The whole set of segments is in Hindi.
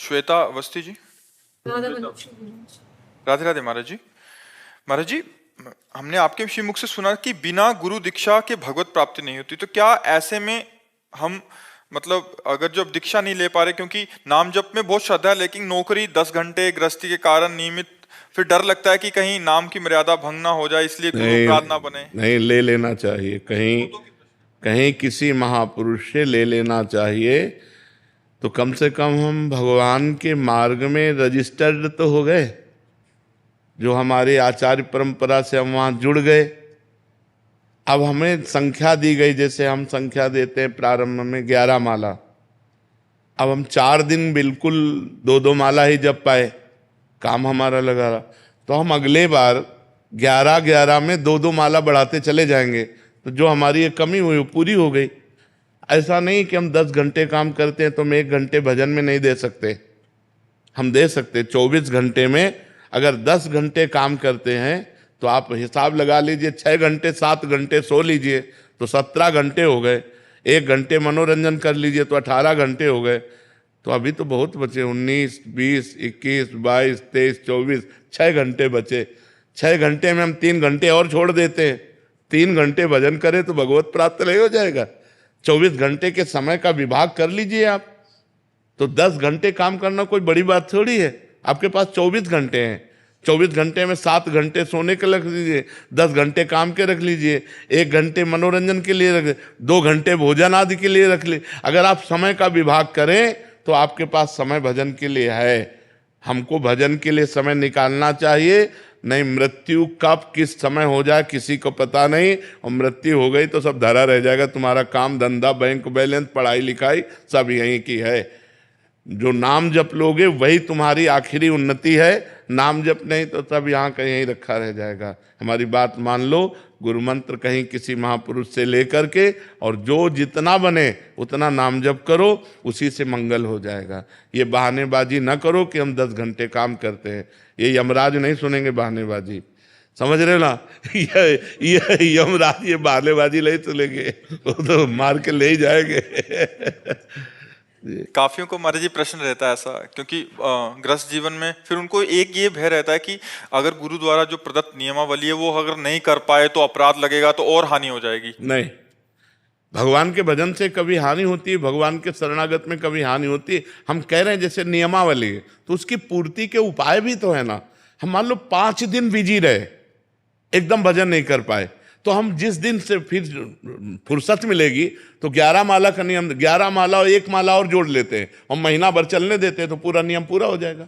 श्वेता अवस्थी जी। राधे राधे महाराज जी। महाराज जी, हमने आपके श्रीमुख से सुना कि बिना गुरु दीक्षा के भगवत प्राप्ति नहीं होती, तो क्या ऐसे में हम मतलब अगर जब दीक्षा नहीं ले पा रहे, क्योंकि नाम जप में बहुत श्रद्धा है लेकिन नौकरी 10 घंटे गृहस्थी के कारण नियमित, फिर डर लगता है कि कहीं नाम की मर्यादा भंग ना हो जाए, इसलिए गुरु अपराध ना बने। नहीं, ले लेना चाहिए, कहीं कहीं किसी महापुरुष से ले लेना चाहिए, तो कम से कम हम भगवान के मार्ग में रजिस्टर्ड तो हो गए। जो हमारे आचार्य परंपरा से हम वहाँ जुड़ गए। अब हमें संख्या दी गई, जैसे हम संख्या देते हैं प्रारंभ में 11 माला। अब हम 4 दिन बिल्कुल 2-2 माला ही जप पाए, काम हमारा लगा रहा, तो हम अगले बार 11-11 में 2-2 माला बढ़ाते चले जाएंगे, तो जो हमारी ये कमी हुई वो पूरी हो गई। ऐसा नहीं कि हम 10 घंटे काम करते हैं तो हम 1 घंटे भजन में नहीं दे सकते, हम दे सकते। 24 घंटे में अगर 10 घंटे काम करते हैं तो आप हिसाब लगा लीजिए, 6 घंटे 7 घंटे सो लीजिए तो 17 घंटे हो गए। 1 घंटे मनोरंजन कर लीजिए तो 18 घंटे हो गए। तो अभी तो बहुत बचे, 19, 20, 21, 22, 23, 24, 6 घंटे बचे। 6 घंटे में हम 3 घंटे और छोड़ देते हैं, 3 घंटे भजन करें तो भगवत प्राप्त नहीं हो जाएगा। 24 घंटे के समय का विभाग कर लीजिए आप, तो 10 घंटे काम करना कोई बड़ी बात थोड़ी है। आपके पास 24 घंटे हैं, 24 घंटे में 7 घंटे सोने के रख लीजिए, 10 घंटे काम के रख लीजिए, 1 घंटे मनोरंजन के लिए रख, 2 घंटे भोजन आदि के लिए रख लीजिए। अगर आप समय का विभाग करें तो आपके पास समय भजन के लिए है। हमको भजन के लिए समय निकालना चाहिए, नहीं मृत्यु कब किस समय हो जाए किसी को पता नहीं, और मृत्यु हो गई तो सब धरा रह जाएगा। तुम्हारा काम धंधा, बैंक बैलेंस, पढ़ाई लिखाई सब यहीं की है। जो नाम जप लोगे वही तुम्हारी आखिरी उन्नति है, नाम जप नहीं तो सब यहाँ कहीं यहीं रखा रह जाएगा। हमारी बात मान लो, गुरु मंत्र कहीं किसी महापुरुष से लेकर के, और जो जितना बने उतना नाम जप करो, उसी से मंगल हो जाएगा। ये बहानेबाजी ना करो कि हम 10 घंटे काम करते हैं, ये यमराज नहीं सुनेंगे बहानेबाजी, समझ रहे ना। ये यमराज ये बहानेबाजी नहीं सुनेंगे, वो तो मार के ले ही जाएंगे। काफियों को महाराज जी प्रश्न रहता है ऐसा, क्योंकि गृहस्थ जीवन में फिर उनको एक ये भय रहता है कि अगर गुरु द्वारा जो प्रदत्त नियमावली है वो अगर नहीं कर पाए तो अपराध लगेगा, तो और हानि हो जाएगी। नहीं, भगवान के भजन से कभी हानि होती है, भगवान के शरणागत में कभी हानि होती है। हम कह रहे हैं जैसे नियमावली है तो उसकी पूर्ति के उपाय भी तो है ना। हम मान लो 5 दिन बिजी रहे, एकदम भजन नहीं कर पाए, तो हम जिस दिन से फिर फुर्सत मिलेगी तो 11 माला का नियम, 11 माला और 1 माला और जोड़ लेते हैं और महीना भर चलने देते हैं तो पूरा नियम पूरा हो जाएगा।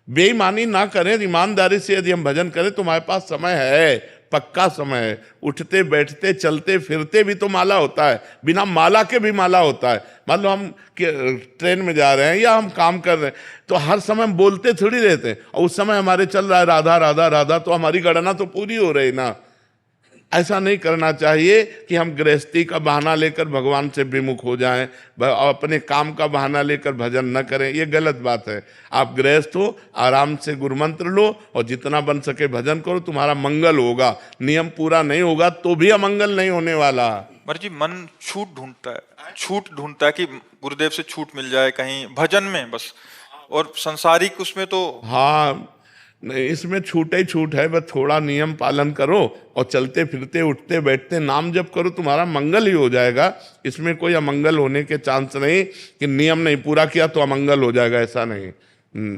बेईमानी ना करें, ईमानदारी से यदि हम भजन करें तो हमारे पास समय है, पक्का समय है। उठते बैठते चलते फिरते भी तो माला होता है, बिना माला के भी माला होता है। मान लो हम ट्रेन में जा रहे हैं या हम काम कर रहे हैं तो हर समय हम बोलते थोड़ी रहते हैं, और उस समय हमारे चल रहा है राधा राधा राधा, तो हमारी गणना तो पूरी हो रही ना। ऐसा नहीं करना चाहिए कि हम गृहस्थी का बहाना लेकर भगवान से विमुख हो जाएं, अपने काम का बहाना लेकर भजन न करें, ये गलत बात है। आप गृहस्थ हो, आराम से गुरु मंत्र लो और जितना बन सके भजन करो, तुम्हारा मंगल होगा। नियम पूरा नहीं होगा तो भी अमंगल नहीं होने वाला। महाराज जी, मन छूट ढूंढता है कि गुरुदेव से छूट मिल जाए कहीं भजन में बस, और संसारिक उसमें तो हाँ नहीं, इसमें छूट ही छूट है। बस थोड़ा नियम पालन करो और चलते फिरते उठते बैठते नाम जप करो, तुम्हारा मंगल ही हो जाएगा। इसमें कोई अमंगल होने के चांस नहीं कि नियम नहीं पूरा किया तो अमंगल हो जाएगा, ऐसा नहीं,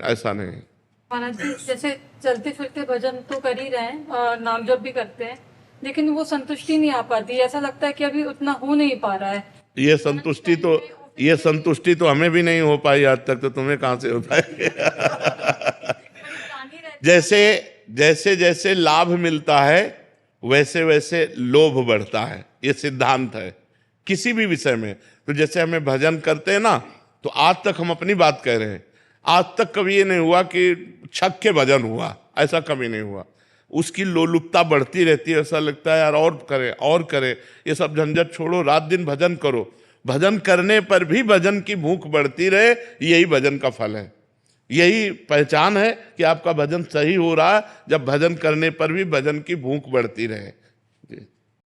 ऐसा नहीं। महाराज जी, जैसे चलते फिरते भजन तो कर ही रहे हैं और नाम जप भी करते हैं, लेकिन वो संतुष्टि नहीं आ पाती। ऐसा लगता है कि अभी उतना हो नहीं पा रहा है। ये संतुष्टि तो हमें भी नहीं हो पाई आज तक, तो तुम्हें कहाँ से हो पाएगी। जैसे जैसे जैसे लाभ मिलता है वैसे वैसे लोभ बढ़ता है, ये सिद्धांत है किसी भी विषय में। तो जैसे हमें भजन करते हैं ना, तो आज तक हम अपनी बात कह रहे हैं, आज तक कभी ये नहीं हुआ कि छक के भजन हुआ, ऐसा कभी नहीं हुआ। उसकी लोलुपता बढ़ती रहती है, ऐसा लगता है यार और करे और करे। ये सब झंझट छोड़ो, रात दिन भजन करो। भजन करने पर भी भजन की भूख बढ़ती रहे, यही भजन का फल है, यही पहचान है कि आपका भजन सही हो रहा है, जब भजन करने पर भी भजन की भूख बढ़ती रहे।